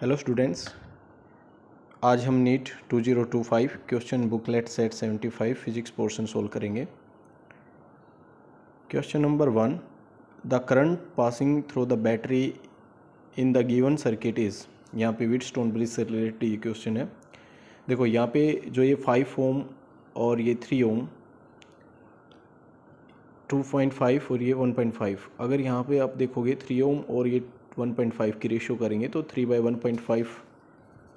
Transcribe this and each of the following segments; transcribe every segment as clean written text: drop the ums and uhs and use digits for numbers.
Hello students, आज हम NEET 2025 question booklet set 75 physics portion solve करेंगे। Question number 1, the current passing through the battery in the given circuit is. यहाँ पे Wheatstone bridge से related ये question है। देखो यहाँ पे जो ये 5 ओम और ये 3 ओम, 2.5 और ये 1.5, अगर यहाँ पे आप देखोगे 3 ओम और ये 1.5 की रेशियो करेंगे तो 3/1.5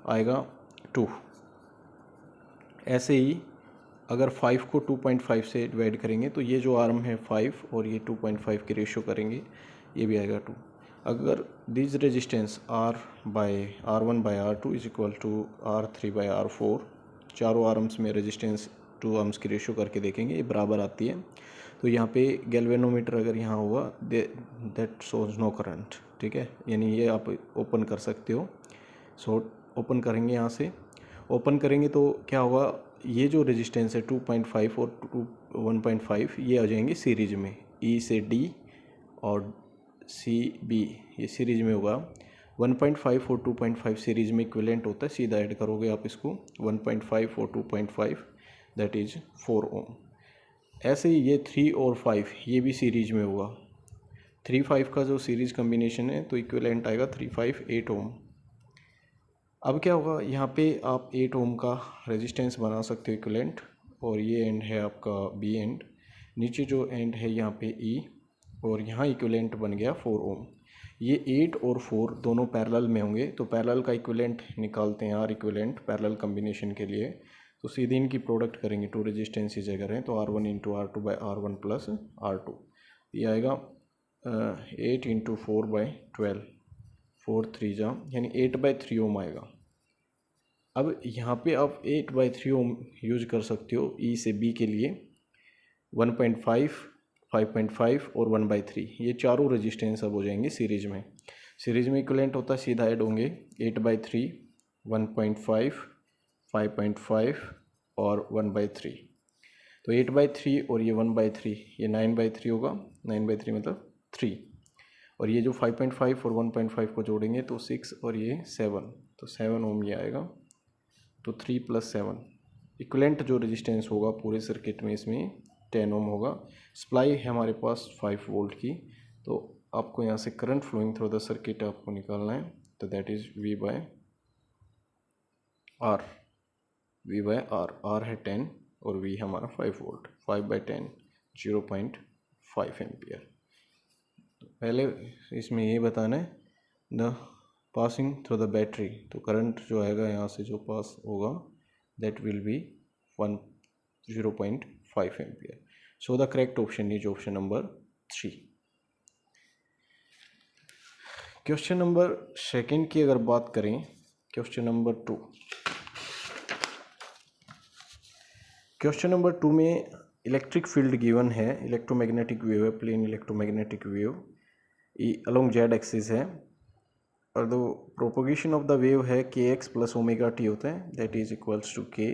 आएगा 2। ऐसे ही अगर 5 को 2.5 से डिवाइड करेंगे तो ये जो आर्म है 5 और ये 2.5 की रेशियो करेंगे, ये भी आएगा 2। अगर this resistance R1/R2 is equal to R3/R4, चारों आर्म्स में रेजिस्टेंस 2 आर्म्स की रेशियो करके देखेंगे, ये बराबर आती है। तो यहाँ पे गैल्वेनोमीटर अगर यहाँ हुआ दैट शोज नो करंट, ठीक है, यानी ये आप ओपन कर सकते हो। सो ओपन करेंगे, यहाँ से ओपन करेंगे तो क्या होगा, ये जो रेजिस्टेंस है 2.5 और 1.5 ये आ जाएंगे सीरीज में, E से D और CB ये सीरीज में होगा। 1.5 और 2.5 सीरीज में इक्विवेलेंट होता है, सीधा ऐड करोगे आप इसको 1.5 और 2.5 दैट इज 4 ओम। ऐसे ही ये 3 और 5 ये भी सीरीज में होगा। 3-5 का जो सीरीज कम्बिनेशन है तो इक्विवेलेंट आएगा 3-5 8 ओम। अब क्या होगा, यहाँ पे आप 8 ओम का रेजिस्टेंस बना सकते हो इक्विवेलेंट, और ये एंड है आपका बी एंड, नीचे जो एंड है यहाँ पे ई, और यहाँ इक्विवेलेंट बन गया 4 ओम। ये 8 और 4 दोनों पैरेलल में होंगे, तो पैरेलल का इक्विवेलेंट निकालते हैं, आर इक्विवेलेंट पैरेलल कम्बिनेशन के लिए। तो सीधे इनकी प्रोडक्ट करेंगे, टू रेजिस्टेंसेज अगर हैं तो R1 into R2/R1 plus R2, ये आएगा 8 इंटू 4/12, 4 3 जा यानी 8/3 ओम आएगा। अब यहाँ पे आप 8/3 ओम यूज कर सकते हो E से B के लिए। 1.5, 5.5 और 1/3 ये चारों रेजिस्टेंस अब हो जाएंगे सीरीज में। सीरीज में इक्विवेलेंट होता है, सीधा ऐड होंगे 8/3, 1.5, 5.5 और 1/3। तो 8/3 और ये 1/3 ये 9/3 होगा, 9/3 मतलब 3, और ये जो 5.5 और 1.5 को जोड़ेंगे तो 6 और ये 7, तो 7 ओम ये आएगा। तो 3 + 7 इक्विवेलेंट जो रेजिस्टेंस होगा पूरे सर्किट में इसमें 10 ओम होगा। सप्लाई है हमारे पास 5 वोल्ट की, तो आपको यहाँ से current flowing through the circuit आपको निकालना है, तो that is V/R। V/R, R है 10 और V हमारा 5 वोल्ट, 5/10 0.5 एम्पियर। पहले इसमें ये बताना है the passing through the battery, तो करंट जो आएगा यहाँ से जो पास होगा that will B 0.5 ampere. So the correct option is option number 3। Question number 2 की अगर बात करें, क्वेश्चन नंबर 2, क्वेश्चन नंबर 2 में इलेक्ट्रिक फील्ड गिवन है, इलेक्ट्रोमैग्नेटिक वेव है, plane electromagnetic wave along Z axis है, और the propagation of the wave है kx + ω t होता है, that is equals to k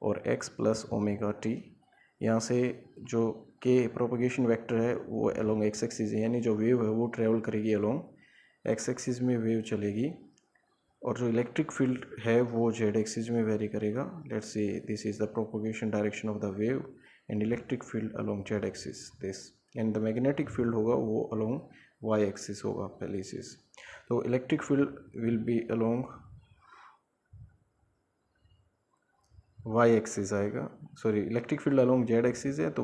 और x + ω t। यहाँ से जो k प्रोपोगेशन वेक्टर है वो अलोंग x एक्सिस है, यानी जो वेव है वो ट्रेवल करेगी अलोंग x एक्सिस में वेव चलेगी, और जो इलेक्ट्रिक फील्ड है वो जेड एक्सिस में वेरी करेगा। Let's say this is the propagation direction of the wave and electric field along Z axis this, and the magnetic field होगा वो अलोंग y एक्सिस होगा पहले चीज। तो electric field will be along y axis आएगा, sorry electric field along z axis है, तो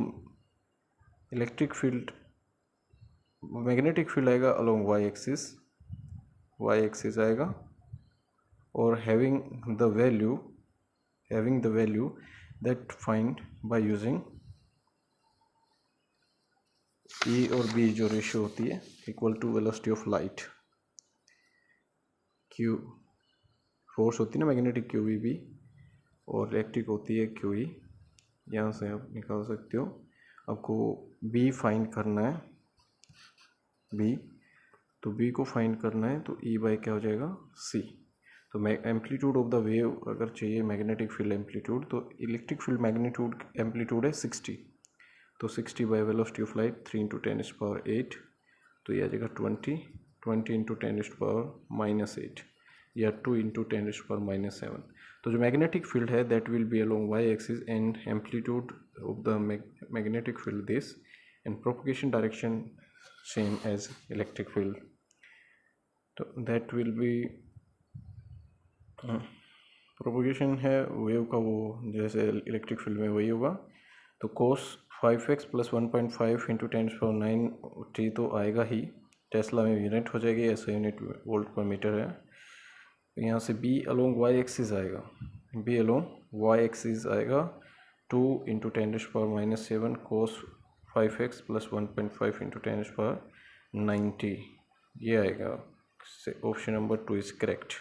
electric field magnetic field आएगा अलोंग y एक्सिस आएगा, और having the value that find by using E और B जो रेशियो होती है equal to velocity of light, Q force होती है ना मैग्नेटिक QEB, और इलेक्ट्रिक होती है QE। यहाँ से आप निकाल सकते हो, आपको B फाइंड करना है, B, तो B को फाइंड करना है तो E क्या हो जाएगा C। तो एम्पलीट्यूड ऑफ द वेव अगर चाहिए मैग्नेटिक फील्ड एम्पलीट्यूड, तो इलेक्ट्रिक फील्ड मैग्नीट्यूड एम्पलीट्यूड है 60, तो 60 बाय वेलोसिटी ऑफ लाइट 3 × 10⁸, तो ये आ जाएगा 20 × 10⁻⁻⁸, या 2 इंटू 10⁻⁻⁷। तो जो मैग्नेटिक फील्ड है that will be along Y axis and amplitude of the magnetic field this and propagation direction same as electric field. तो दैट विल बी प्रोपगेशन है wave का वो जैसे इलेक्ट्रिक फील्ड में वही होगा। तो cos 5x + 1.5 इंटू 10⁻⁹ तो आएगा ही, टेस्ला में यूनिट हो जाएगी, ऐसा यूनिट वोल्ट पर मीटर है। तो यहाँ से b अलोंग y एक्सिस आएगा, b अलोंग y एक्सिस आएगा 2 इंटू 10⁻⁷ cos 5x + 1.5 इंटू 10⁻⁹, ये आएगा। Option number 2 is correct.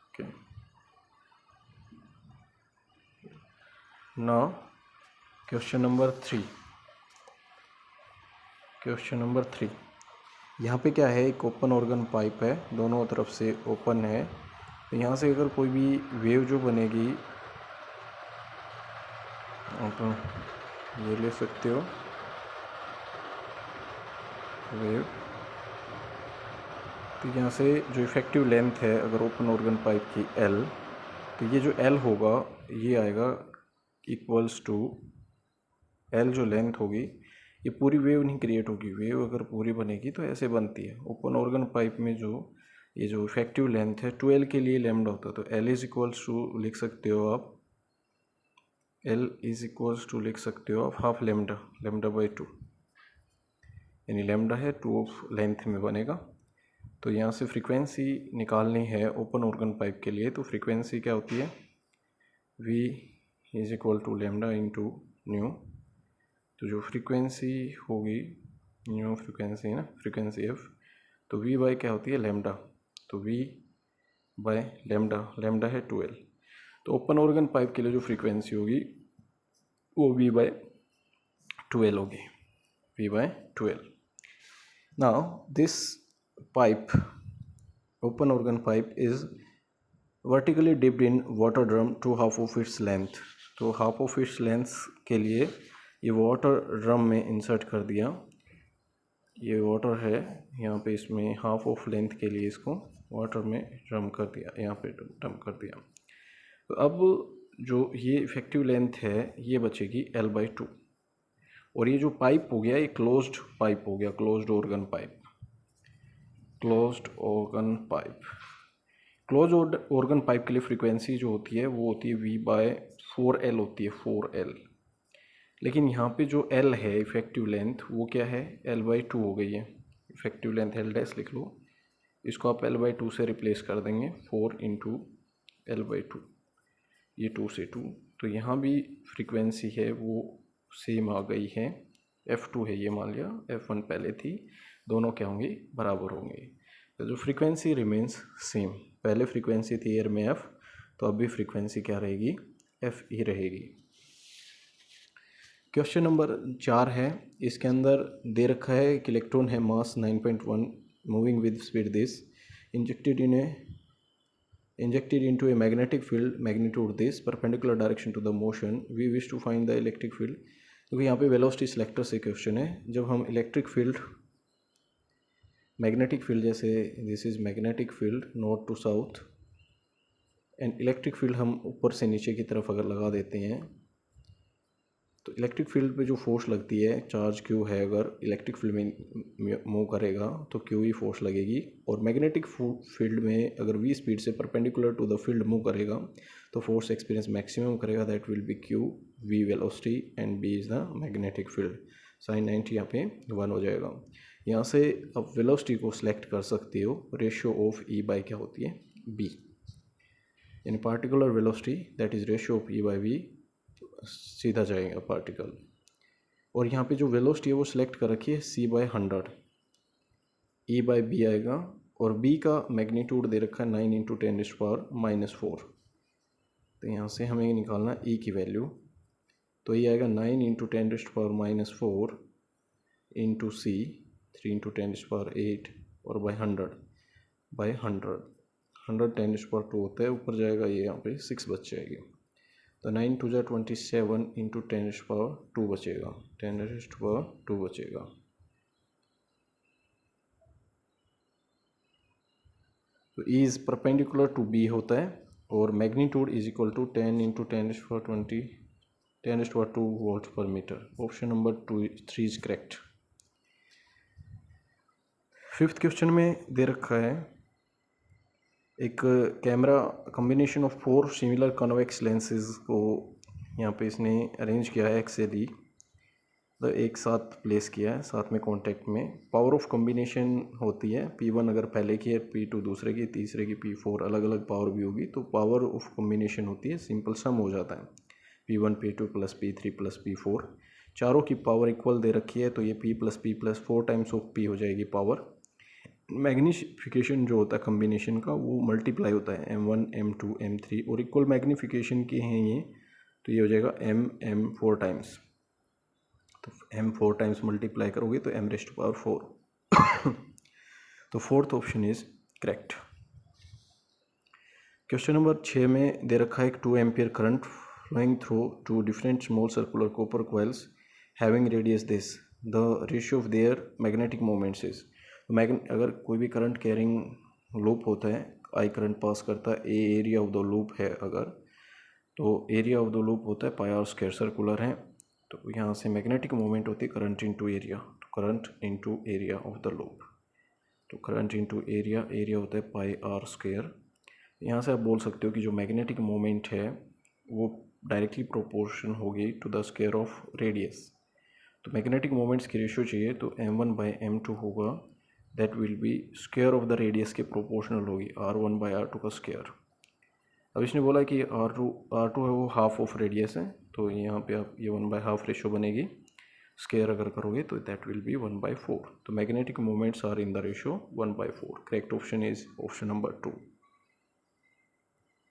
Okay, now question number 3। Question number 3, यहाँ पे क्या है, एक ओपन ऑर्गन पाइप है, दोनों तरफ से ओपन है। तो यहाँ से अगर कोई भी वेव जो बनेगी, आप ये ले सकते हो वेव। तो यहाँ से जो इफेक्टिव लेंथ है अगर ओपन ऑर्गन पाइप की L, तो ये जो L होगा ये आएगा इक्वल्स टू L जो लेंथ होगी, ये पूरी वेव नहीं क्रिएट होगी। वेव अगर पूरी बनेगी तो ऐसे बनती है। ओपन ऑर्गन पाइप में जो ये जो इफेक्टिव लेंथ है 2L के लिए लैम्डा होता है। तो L इज इक्वल्स टू लिख सकते हो आप, L इज इक्वल्स टू लिख सकते हो आप हाफ लेम्डा, λ/2, यानी लैम्डा है 2 ऑफ लेंथ में बनेगा। तो यहाँ से फ्रीक्वेंसी निकालनी है ओपन ऑर्गन पाइप के लिए। तो फ्रीक्वेंसी क्या होती है, V is equal to lambda into nu. तो जो फ्रीक्वेंसी होगी, न्यू फ्रीक्वेंसी है ना, फ्रीक्वेंसी F, तो V बाय क्या होती है, लैम्डा। तो V बाय लैम्डा, लैम्डा है 2L। तो ओपन ऑर्गन पाइप के लिए जो फ्रीक्वेंसी होगी वो V/2L होगी, V/2L। Now this pipe, open organ pipe is vertically dipped in water drum to half of its length। तो half of its length के लिए ये वाटर ड्रम में इंसर्ट कर दिया। ये वाटर है यहाँ पे, इसमें हाफ ऑफ लेंथ के लिए इसको वाटर में ड्रम कर दिया, यहाँ पे ड्रम कर दिया। तो अब जो ये इफेक्टिव लेंथ है ये बचेगी L/2। और ये जो पाइप हो गया ये क्लोज्ड पाइप हो गया, closed organ pipe, closed organ pipe. Close organ pipe के लिए फ्रीक्वेंसी जो होती है वो होती है V/4L होती है, 4L। लेकिन यहाँ पे जो L है इफेक्टिव लेंथ वो क्या है, L/2 हो गई है। इफेक्टिव लेंथ L' लिख लो, इसको आप L/2 से रिप्लेस कर देंगे, 4 इंटू L/2, ये 2 से 2। तो यहाँ भी फ्रीक्वेंसी है वो सेम आ गई है, F2 है ये, मान लिया F1 पहले थी, दोनों क्या होंगे, बराबर होंगे। तो जो फ्रीक्वेंसी रिमेंस सेम, पहले फ्रीक्वेंसी थी एयर में F, तो अब भी फ्रीक्वेंसी क्या रहेगी, F ही रहेगी। क्वेश्चन नंबर 4 है, इसके अंदर दे रखा है कि इलेक्ट्रॉन है मास 9.1 moving with speed this injected into a magnetic field magnitude this perpendicular direction to the motion we wish to find the electric field। क्योंकि यहाँ पे वेलोसिटी सिलेक्टर से क्वेश्चन है। जब हम इलेक्ट्रिक फील्ड, मैग्नेटिक फील्ड, जैसे this is magnetic field north to south, and electric field हम ऊपर से नीचे की तरफ अगर लगा देते हैं, तो इलेक्ट्रिक फील्ड पे जो फोर्स लगती है, चार्ज Q है, अगर इलेक्ट्रिक फील्ड में मूव करेगा तो Q ही फोर्स लगेगी। और मैग्नेटिक फील्ड में अगर V स्पीड से perpendicular to the field move करेगा तो फोर्स एक्सपीरियंस मैक्सिमम करेगा, that will be Q, V velocity and B is the magnetic field. Sine 90 यहाँ पे 1 हो जाएगा। यहाँ से अब वेलोसिटी को सिलेक्ट कर सकते हो, रेशियो ऑफ E बाई क्या होती है, B, यानी particular velocity that is ratio of E by V, सीधा जाएगा पार्टिकल। और यहाँ पे जो वेलोसिटी है वो सिलेक्ट कर रखी है C/100, E/B आएगा। और B का मैग्नीट्यूड दे रखा है 9 इंटू 10⁻⁻⁴। तो यहाँ से हमें निकालना E की वैल्यू, तो ये आएगा 9 इंटू 10⁻⁴ इंटू C, 3 इंटू 10⁸ और बाई 100 10⁻² होता है, ऊपर जाएगा ये, यहाँ पे 6 बच जाएगी। तो 9 2 जा 27 इंटू 10⁻² बचेगा, 10⁻² बचेगा। तो E is perpendicular to B होता है और magnitude is equal to 10 into 10⁻²² volt per metre. Option number 3 is correct. Fifth question में दे रखा है एक camera combination of 4 similar convex lenses को यहाँ पे इसने अरेंज किया है एक्सेली, तो एक साथ प्लेस किया है साथ में कांटेक्ट में। पावर ऑफ कॉम्बिनेशन होती है P1 अगर पहले की है, P2 दूसरे की, तीसरे की P4 अलग अलग पावर भी होगी, तो पावर ऑफ कॉम्बिनेशन होती है, सिंपल सम हो जाता है P1 P2 plus P3 plus P4। चारों की पावर इक्वल दे रखी है तो ये P plus P plus 4 times of P हो जाएगी पावर। मैग्नीफिकेशन जो होता है कॉम्बिनेशन का वो मल्टीप्लाई होता है M1 M2 M3 और इक्वल मैग्नीफिकेशन के हैं ये, तो ये हो जाएगा M 4 टाइम्स। तो M 4 टाइम्स मल्टीप्लाई करोगे तो M⁴ तो fourth option is correct. Question number 6 में दे रखा है एक 2 ampere current flowing through 2 different small circular copper coils having radius this, the ratio of their magnetic moments is. अगर कोई भी करंट कैरिंग लूप होता है, आई करंट पास करता है, ए एरिया ऑफ द लूप है अगर, तो एरिया ऑफ द लूप होता है πr² सर्कुलर है, तो यहाँ से मैग्नेटिक मोमेंट होती है करंट इनटू एरिया, तो current into area of the loop, तो करंट इनटू एरिया, एरिया होता है πr²। यहाँ से आप बोल सकते हो कि जो मैग्नेटिक मोमेंट है वो डायरेक्टली प्रोपोर्शन होगी to the square of radius. तो मैग्नेटिक मोमेंट्स की रेशियो चाहिए तो M1/M2 होगा, that will be square of the radius के प्रोपोर्शनल होगी, R1/R2 का स्क्वायर। अब इसने बोला कि R2 है वो हाफ ऑफ रेडियस है, तो यहाँ पे आप ये 1/2 रेशियो बनेगी, स्क्वायर अगर करोगे तो दैट विल बी 1/4। तो magnetic moments are in the ratio 1/4। Correct option is option number 2।